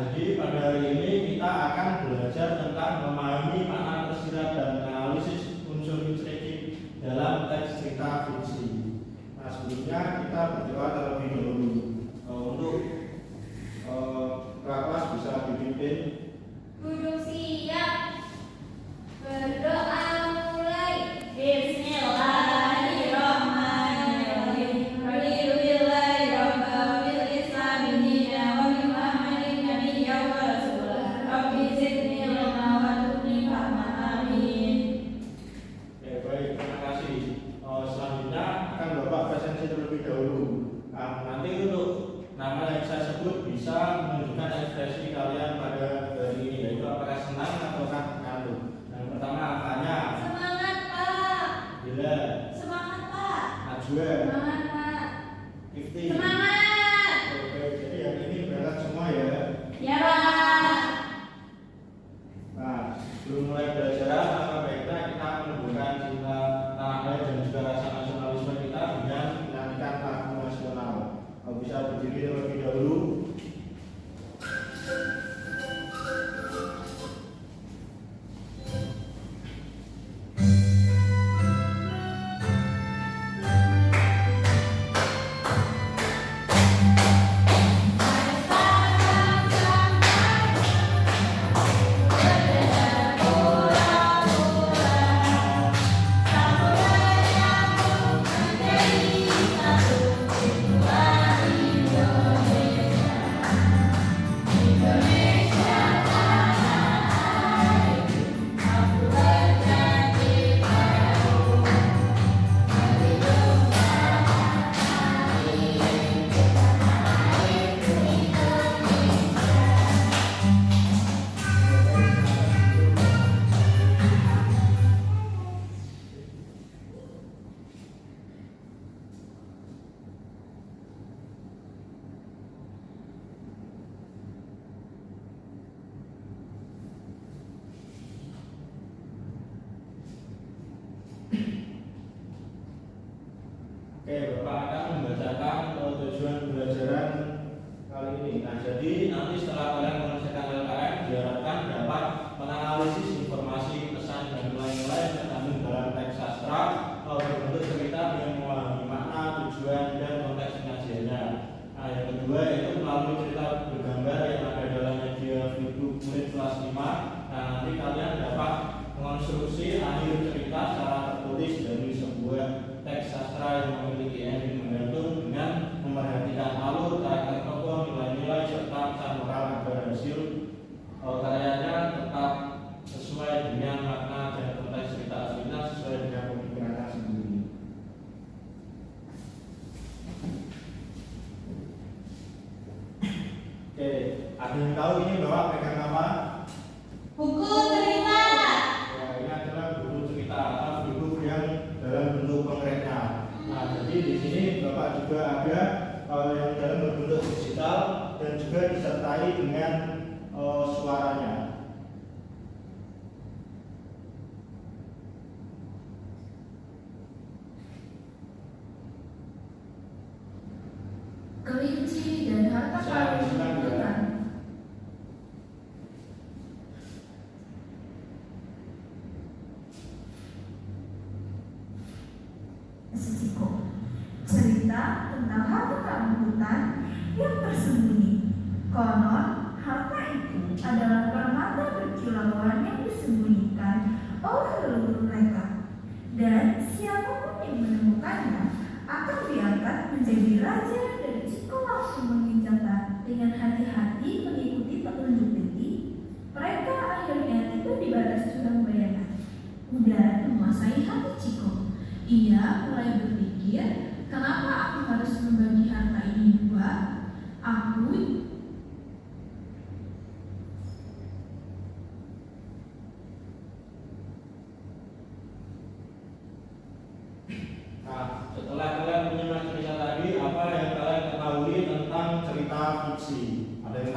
jadi pada hari ini kita akan belajar tentang memahami makna tersirat dan analisis unsur intrinsik dalam teks cerita fiksi. Nah, sebelumnya kita berdoa terlebih dahulu. Untuk kelas bisa dipimpin. Duduk siap. Berdoa mulai. Bismillahirrahmanirrahim. Alhamdulillahi rabbil islami dina wa bi Muhammadin nabiyya wa rasulah. Rabbi zidni ilma wa zidni fahma. Amin. Baik, terima kasih. Selanjutnya akan Bapak presentasi terlebih dahulu. Nanti untuk nama yang saya sebut bisa menunjukkan ekspresi kalian pada hari ini, yaitu apakah senang ataukah ngantuk. Yang pertama apanya? Semangat, Pak. Bila. Semangat, Pak. Najwa. Semangat, Pak. Kifti. Semangat. Oke, jadi hari ini berangkat semua ya. Ya, Pak. Nah, sebelum mulai belajar, apa baiknya kita menumbuhkan cinta tanah air dan juga rasa nasionalisme kita dengan menyanyikan lagu nasional. Bisa berdiri terlebih dahulu. Oke, Bapak akan membacakan tujuan pembelajaran kali ini. Nah, jadi nanti setelah kalian menyelesaikan LKM, diharapkan dapat menganalisis informasi, pesan, dan nilai-nilai yang terkandung dalam teks sastra berbentuk cerita dengan memahami makna, tujuan, dan konteks penyajiannya. Nah, yang kedua yaitu melalui cerita bergambar yang ada dalam media video murid kelas 5. Nah, nanti kalian dapat mengonstruksi akhir cerita secara tertulis dari sebuah teks sastra yang memiliki ending menggantung dengan memperhatikan alur, karakter tokoh, nilai-nilai, serta pesan moral agar hasil karyanya tetap sesuai dengan makna dan konteks cerita aslinya, sesuai dengan pemikirannya sendiri. Oke, ada yang tahu ini Bapak pegang apa? Buku cerita. Ya, ini adalah buku cerita atau buku yang dalam bentuk konkretnya. Nah, jadi di sini Bapak juga ada yang dalam berbentuk digital dan juga disertai dengan suaranya. Kelinci dan harta karun hutan. Sechiko. Cerita tentang harta karun hutan yang tersembunyi. Konon, harta itu adalah permata berkilauan yang disembunyikan oleh leluhur mereka. Dan siapapun yang menemukannya akan diangkat menjadi raja, dan Ciko langsung menginjaknya dengan hati-hati mengikuti petunjuk Betty. Mereka akhirnya tiba di batas jurang bayangan. Udah menguasai hati Ciko. Ia mulai berpikir, kenapa aku harus membagi harta ini dua? Nah, setelah kalian menyimak cerita tadi, apa yang kalian ketahui tentang cerita fiksi? Ada yang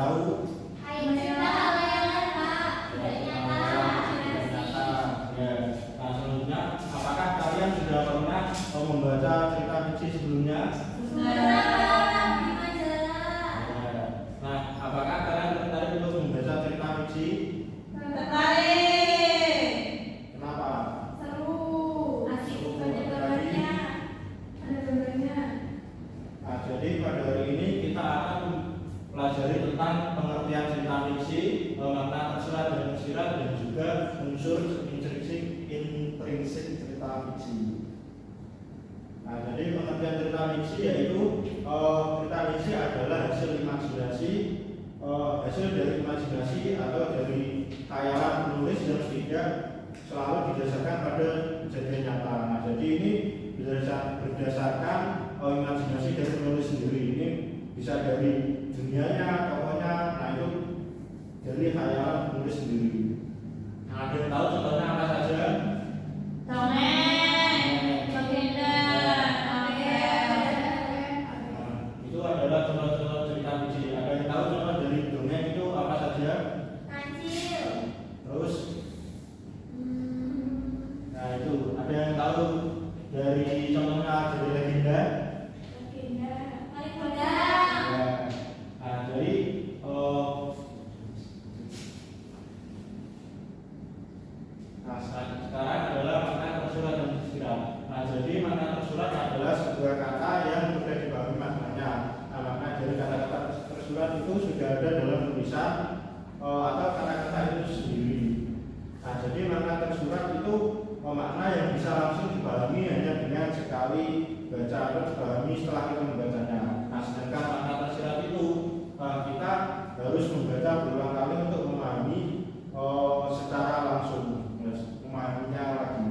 jadi pengertian cerita fiksi yaitu cerita fiksi adalah hasil imajinasi, hasil dari imajinasi atau dari khayalan penulis yang tidak selalu didasarkan pada kejadian nyata. Nah, jadi ini berdasarkan imajinasi dari penulis sendiri. Ini bisa dari dunianya, tokohnya, nah itu dari khayalan penulis sendiri. Nah, ada yang tahu contohnya apa saja? Dongeng, legenda, Itu adalah contoh-contoh cerita fiksi. Ada yang tahu contoh dari dongeng itu apa saja? kancil, Terus, nah itu ada yang tahu dari contohnya dari legenda? paling kodam, Ya. Nah, jadi sekarang adalah makna tersurat dan tersirat. Nah, jadi makna tersurat adalah sebuah kata yang sudah dipahami maknanya. Nah, makna dari kata-kata tersurat itu sudah ada dalam tulisan atau kata-kata itu sendiri. Nah, jadi makna tersurat itu makna yang bisa langsung dipahami hanya dengan sekali baca atau dipahami setelah kita membacanya. Nah, sedangkan makna tersirat itu kita harus membaca berulang kali untuk memahami secara langsung, memahaminya lagi.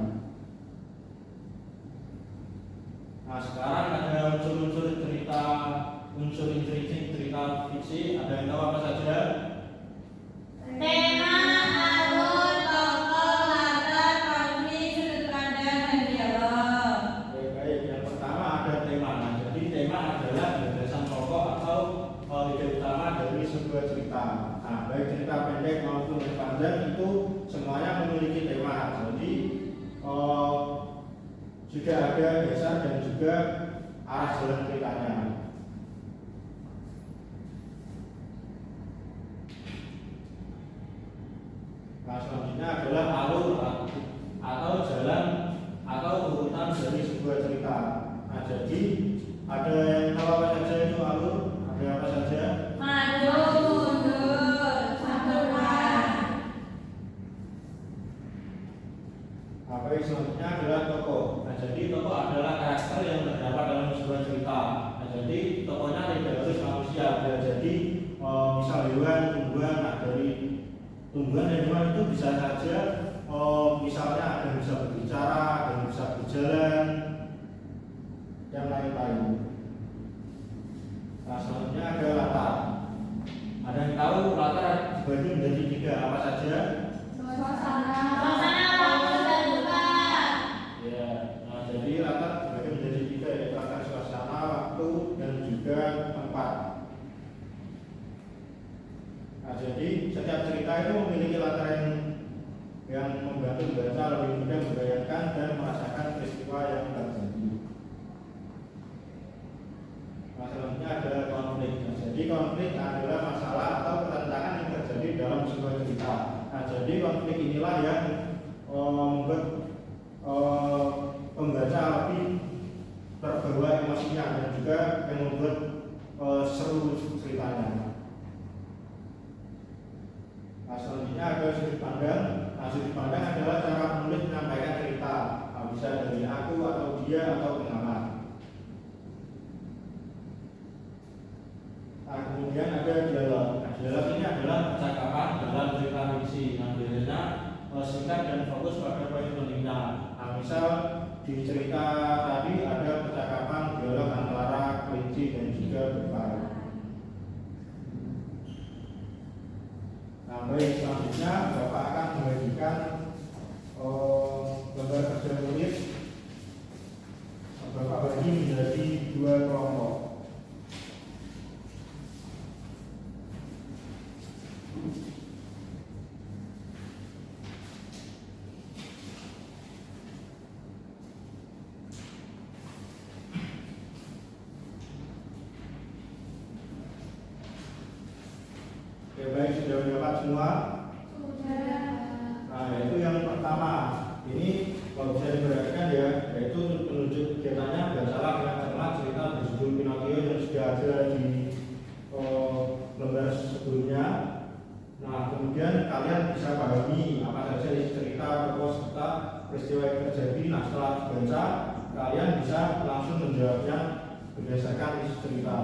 Nah, sekarang ada unsur-unsur cerita, unsur intrinsik cerita fiksi. Ada yang tahu apa saja? tema, alur, tokoh, latar, konflik, sudut pandang, dan dialog. Baik, yang pertama ada tema. Nah, jadi tema adalah gagasan pokok atau ide utama dari sebuah cerita. Nah, baik cerita pendek maupun yang panjang itu semuanya memiliki tema. Jadi juga ada dasar dan juga arah jalan ceritanya. Nah, selanjutnya adalah alur atau jalan atau urutan dari sebuah cerita. Nah, jadi ada yang tahu apa saja itu alur? Ada apa saja? Maju, mundur, satukan. Nah, baik, selanjutnya adalah tokoh. Nah, jadi tokoh adalah karakter yang terdapat dalam sebuah cerita. Nah, jadi tokohnya tidak harus manusia, bisa jadi misal hewan, tumbuhan. Nah, dari tumbuhan dan hewan itu bisa saja misalnya ada yang bisa berbicara, ada yang bisa berjalan, yang lain-lain. Nah, selanjutnya ada latar. Ada yang tahu latar dibagi menjadi 3 apa saja? Suasana, waktu, dan tempat. Ya, nah, jadi latar dibagi menjadi 3 yaitu latar suasana, waktu, dan juga tempat. Nah, jadi setiap cerita itu memiliki latar yang membantu membaca lebih mudah membayangkan dan merasakan peristiwa yang terjadi. Nah, selanjutnya ada konflik. Nah, jadi konflik adalah masalah atau pertentangan yang terjadi dalam sebuah cerita. Nah, jadi konflik inilah yang membuat pembaca lebih terbawa emosinya dan juga yang membuat seru ceritanya. Nah, selanjutnya ada sudut pandang. Nah, sudut pandang adalah cara penulis menyampaikan cerita. Nah, bisa dari aku atau dia atau pengamat. Nah, kemudian ada dialog. Nah, dialog ini adalah percakapan dalam cerita fiksi. Nah, biasanya singkat dan fokus pada poin pentingnya. Nah, misal di cerita tadi ada percakapan dialog antara kelinci dan juga berbalik. Nah, baik, selanjutnya Bapak akan membagikan gambar kerja tulis. Bapak bagi menjadi 2 kelompok. Oke, baik, sudah dapat semua? Sudah. Nah, yaitu yang pertama. Ini kalau bisa diperhatikan ya, yaitu penunjuk kegiatannya bacalah dengan cermat cerita berjudul Pinocchio yang sudah ada di lembar sebelumnya. Nah, kemudian kalian bisa pahami apa saja isi cerita, tokoh serta peristiwa yang terjadi. Nah, setelah dibaca, kalian bisa langsung menjawabnya berdasarkan isi cerita.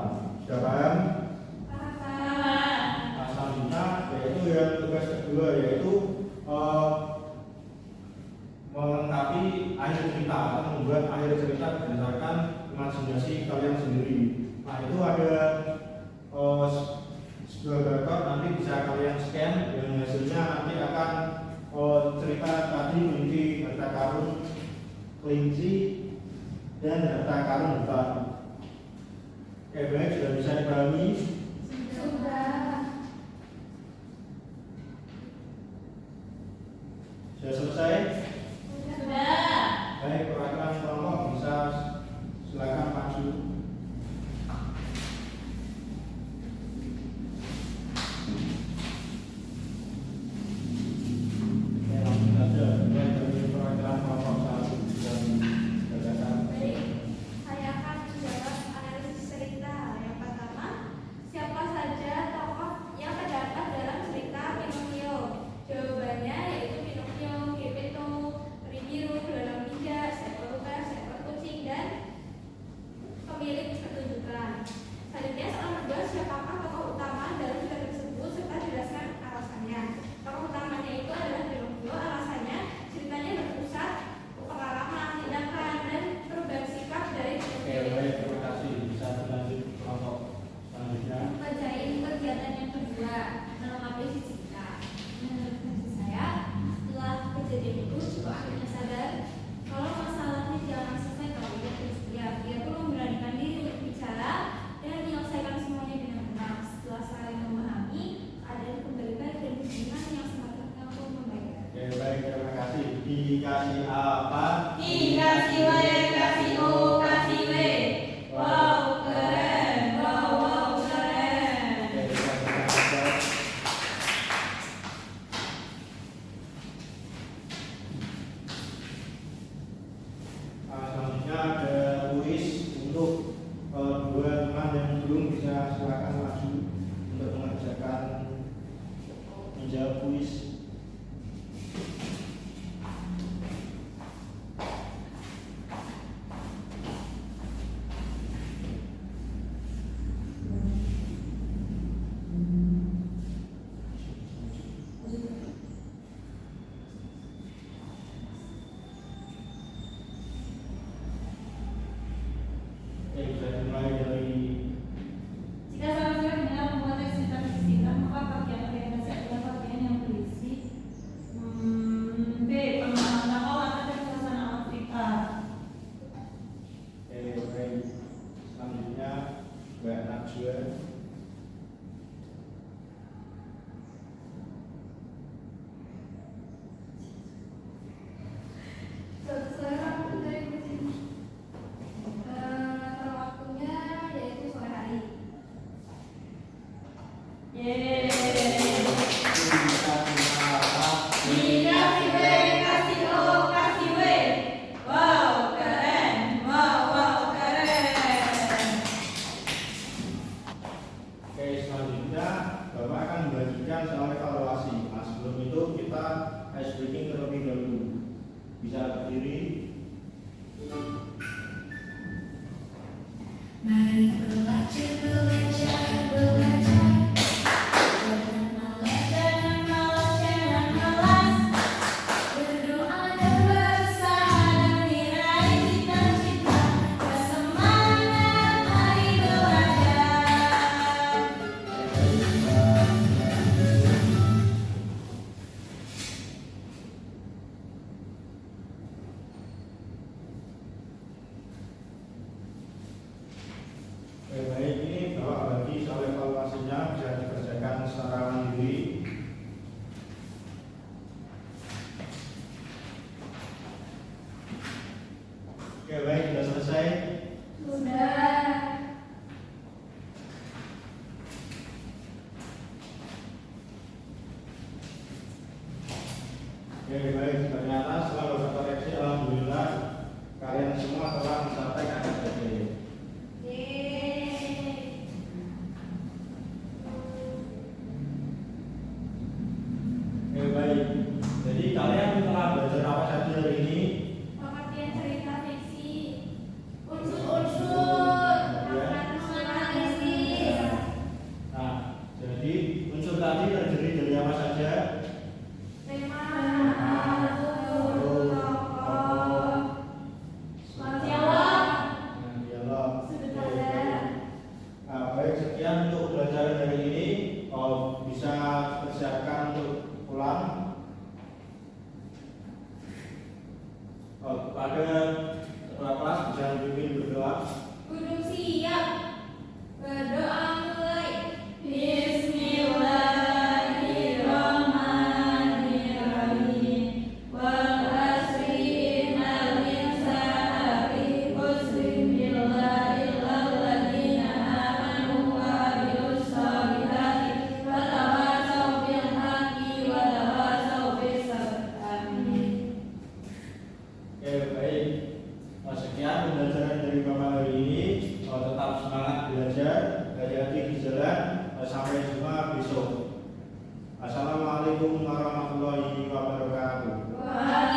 Sudah paham? Nah, selanjutnya yaitu yang tugas kedua yaitu melengkapi akhir cerita atau membuat akhir cerita berdasarkan imajinasi kalian sendiri. Nah, itu ada sebuah barcode nanti bisa kalian scan dan hasilnya nanti akan cerita tadi memiliki harta karun kelinci dan harta karun hutan. Oke, baik, sudah bisa dipahami? Sudah selesai? Baik, perwakilan kelompok bisa silakan maju. Langsung saja, mulai dari perwakilan kelompok 1 dan silakan. Baik, saya akan menjawab analisis cerita. Yang pertama, siapa saja tokoh yang terdapat dalam cerita Pinocchio? Jawabannya yaitu Pinocchio, Geppetto, peri biru, gelandang bijak, seekor ular, seekor kucing, dan pemilik pertunjukan. Selanjutnya soal kedua, siapakah tokoh utama dalam cerita tersebut serta jelaskan alasannya. Tokoh utamanya itu adalah Pinocchio. Alasannya ceritanya berpusat pengalaman, tindakan, dan perubahan sikap dari Oke, Pinocchio. baik, terima kasih. Bisa berlanjut kelompok selanjutnya. Kerjain kegiatan yang kedua, melengkapi isi cerita. Menurut versi saya, setelah kejadian itu Ciko akhirnya sadar kalau masalahnya jangan selesai kalau ia bersedia. Dia pun memberanikan diri untuk bicara dan menyelesaikan semuanya dengan tenang. Setelah saling memahami, keadaan kembali baik dan hubungan yang semakin pun membaik. Oke, baik, terima kasih. Dikasih apa? Kasih W, kasih O, kasih W. Wow, keren. Wow, keren. Oke, bisa saja. Selanjutnya ada kuis untuk dua teman yang belum bisa silakan maju untuk mengerjakan menjawab kuis. Oke, bisa dimulai dari Jika sama-sama dengan membuat teks cerita fisika, maka bagian orientasi adalah bagian yang berisi B. Pengembangan tokoh latar dan suasana alam cerita. baik. Selanjutnya Mbak Najwa. Sekarang dari sini. Waktunya yaitu sore hari. Yeay. Dikasih W, kasih O, kasih W. Wow, keren. Wow, keren. Oke, selanjutnya Bapak akan membagikan soal evaluasi. Nah, sebelum itu kita ice breaking terlebih dahulu. Bisa berdiri. Mari belajar, belajar, belajar. Jangan malas, jangan malas. Berdoa dan berusaha demi raih cita-cita. Bersemangat, mari belajar. Oke, baik, ini Bapak bagi soal evaluasinya bisa dikerjakan secara mandiri. Oke, baik, sudah selesai. Sudah. Oke, baik, ternyata setelah beberapa koreksi, alhamdulillah kalian semua telah mencapai KKP. Yeay. Oke, baik. Jadi kalian telah belajar apa saja hari ini? Pengertian cerita fiksi. persiapkan untuk pulang. Pada ketua kelas bisa dipimpin berdoa. Duduk siap. Berdoa mulai. Bismillahirrahmanirrahim. Wal asri innal insana lafi khusr illa alladziina aamanu wa 'amilus shalihati wa tawassaw bil haqqi wa tawassaw bis sabr. Amin. Oke, baik. Sekian pembelajaran dari Bapak hari ini. Tetap semangat belajar, hati-hati di jalan. Sampai jumpa besok. Assalamualaikum warahmatullahi wabarakatuh. Waalaikumsalam.